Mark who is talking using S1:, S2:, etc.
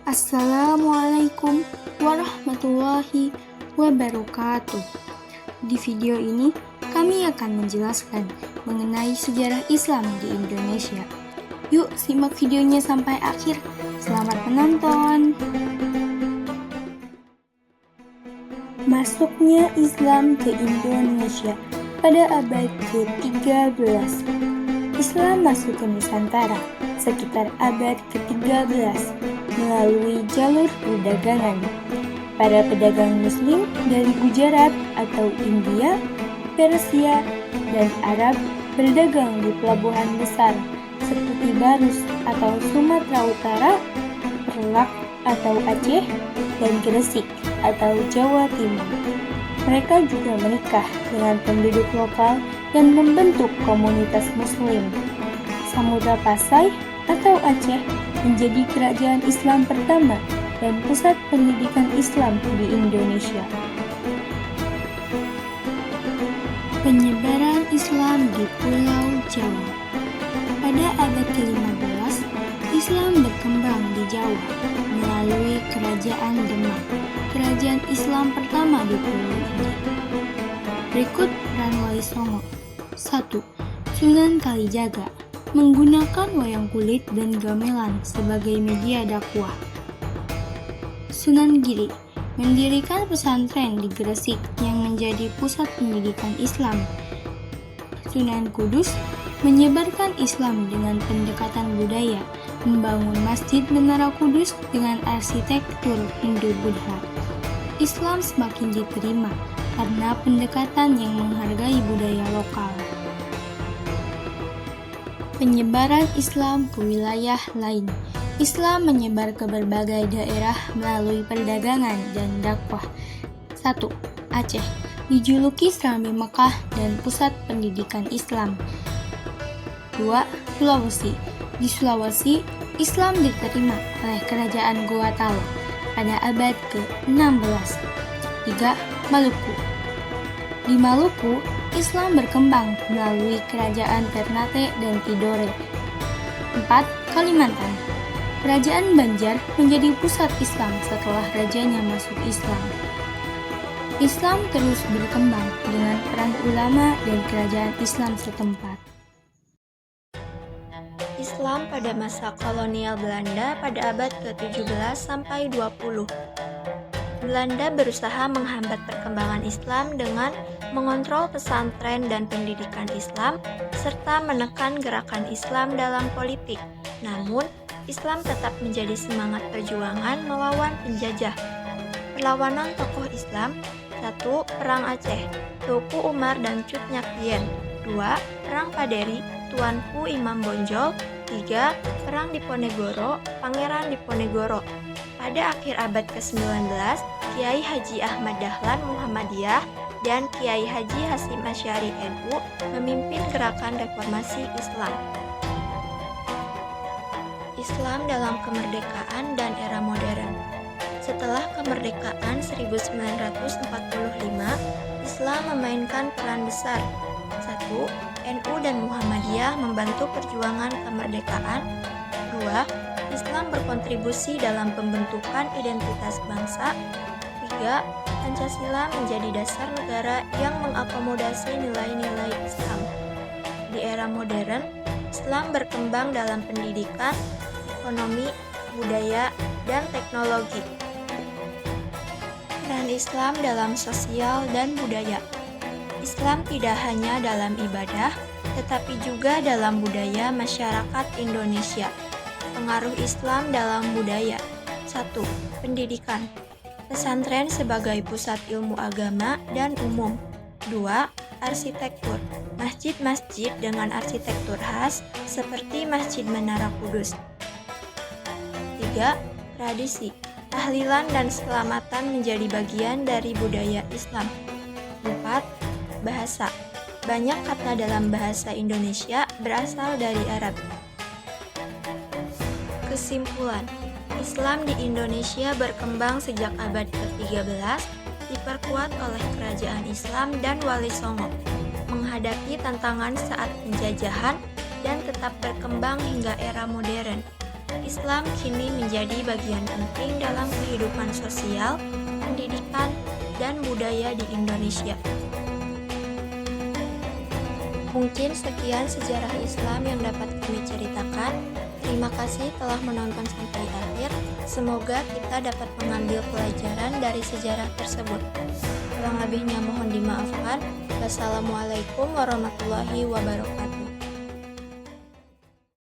S1: Assalamualaikum warahmatullahi wabarakatuh. Di video ini, kami akan menjelaskan mengenai sejarah Islam di Indonesia. Yuk simak videonya sampai akhir. Selamat menonton. Masuknya Islam ke Indonesia pada abad ke-13. Islam masuk ke Nusantara sekitar abad ke-13 melalui jalur perdagangan. Para pedagang Muslim dari Gujarat atau India, Persia, dan Arab berdagang di pelabuhan besar seperti Barus atau Sumatera Utara, Perlak atau Aceh, dan Gresik atau Jawa Timur. Mereka juga menikah dengan penduduk lokal dan membentuk komunitas Muslim. Samudra Pasai atau Aceh menjadi kerajaan Islam pertama dan pusat pendidikan Islam di Indonesia. Penyebaran Islam di Pulau Jawa. Pada abad ke-15, Islam berkembang di Jawa melalui Kerajaan Demak, kerajaan Islam pertama di pulau ini. Berikut peran Wali Songo. 1. Sunan Kalijaga menggunakan wayang kulit dan gamelan sebagai media dakwah. Sunan Giri mendirikan pesantren di Gresik yang menjadi pusat pendidikan Islam. Sunan Kudus menyebarkan Islam dengan pendekatan budaya, membangun Masjid Menara Kudus dengan arsitektur Hindu-Buddha. Islam semakin diterima karena pendekatan yang menghargai budaya lokal. Penyebaran Islam ke wilayah lain. Islam menyebar ke berbagai daerah melalui perdagangan dan dakwah. 1. Aceh dijuluki Serambi Mekah dan pusat pendidikan Islam. 2. Sulawesi. Di Sulawesi, Islam diterima oleh Kerajaan Goa Talo pada abad ke-16. 3. Maluku. Di Maluku, Islam berkembang melalui Kerajaan Ternate dan Tidore. 4. Kalimantan. Kerajaan Banjar menjadi pusat Islam setelah rajanya masuk Islam. Islam terus berkembang dengan peran ulama dan kerajaan Islam setempat.
S2: Islam pada masa kolonial Belanda pada abad ke-17 sampai 20. Belanda berusaha menghambat perkembangan Islam dengan mengontrol pesantren dan pendidikan Islam serta menekan gerakan Islam dalam politik. Namun, Islam tetap menjadi semangat perjuangan melawan penjajah. Perlawanan tokoh Islam. 1. Perang Aceh, Tuku Umar dan Cut Nyak Dien. 2. Perang Paderi, Tuanku Imam Bonjol. 3. Perang Diponegoro, Pangeran Diponegoro. Pada akhir abad ke-19, Kiai Haji Ahmad Dahlan Muhammadiyah dan Kiai Haji Hasyim Asy'ari NU memimpin gerakan reformasi Islam. Islam dalam kemerdekaan dan era modern. Setelah kemerdekaan 1945, Islam memainkan peran besar. 1. NU dan Muhammadiyah membantu perjuangan kemerdekaan. 2. Islam berkontribusi dalam pembentukan identitas bangsa. 3. Pancasila menjadi dasar negara yang mengakomodasi nilai-nilai Islam. Di era modern, Islam berkembang dalam pendidikan, ekonomi, budaya, dan teknologi. Peran Islam dalam sosial dan budaya. Islam tidak hanya dalam ibadah, tetapi juga dalam budaya masyarakat Indonesia. Pengaruh Islam dalam budaya. 1. Pendidikan. Pesantren sebagai pusat ilmu agama dan umum. 2. Arsitektur. Masjid-masjid dengan arsitektur khas seperti Masjid Menara Kudus. 3. Tradisi. Tahlilan dan selamatan menjadi bagian dari budaya Islam. 4. Bahasa. Banyak kata dalam bahasa Indonesia berasal dari Arab. Kesimpulan, Islam di Indonesia berkembang sejak abad ke-13, diperkuat oleh Kerajaan Islam dan Wali Songo, menghadapi tantangan saat penjajahan dan tetap berkembang hingga era modern. Islam kini menjadi bagian penting dalam kehidupan sosial, pendidikan, dan budaya di Indonesia. Mungkin sekian sejarah Islam yang dapat kami ceritakan. Terima kasih telah menonton sampai akhir. Semoga kita dapat mengambil pelajaran dari sejarah tersebut. Kurang lebihnya mohon dimaafkan. Wassalamualaikum warahmatullahi wabarakatuh.